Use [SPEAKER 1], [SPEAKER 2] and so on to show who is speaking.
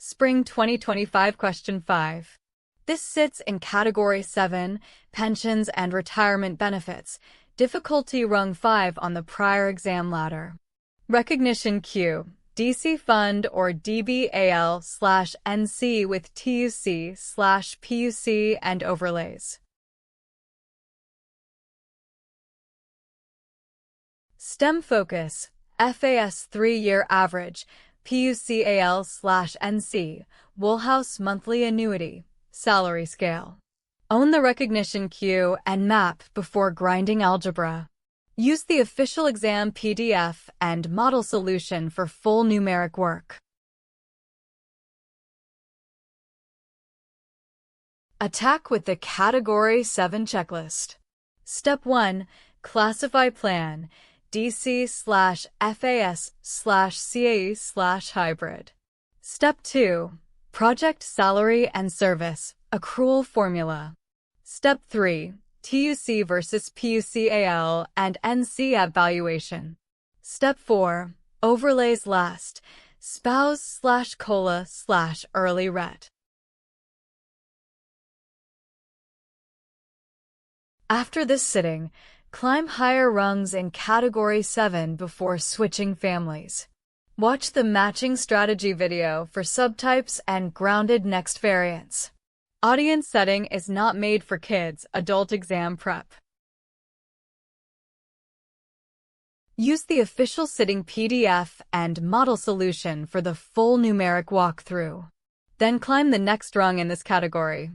[SPEAKER 1] Spring 2025 Question 5. This sits in Category 7, Pensions and Retirement Benefits, difficulty rung 5 on the prior exam ladder. Recognition Q, DC Fund or DBAL/NC with TUC/PUC and overlays. STEM Focus, FAS 3-year average, PUCAL/NC, Woolhouse monthly annuity, salary scale. Own the recognition queue and map before grinding algebra. Use the official exam PDF and model solution for full numeric work. Attack with the Category 7 checklist. Step 1. Classify plan, DC/FAS/CAE/hybrid. Step 2. Project salary and service, accrual formula. Step 3. TUC versus PUCAL and NC evaluation. Step 4. Overlays last, spouse/COLA/early ret. After this sitting, climb higher rungs in Category 7 before switching families. Watch the matching strategy video for subtypes and grounded next variants. Audience setting is not made for kids' adult exam prep. Use the official sitting PDF and model solution for the full numeric walkthrough. Then climb the next rung in this category.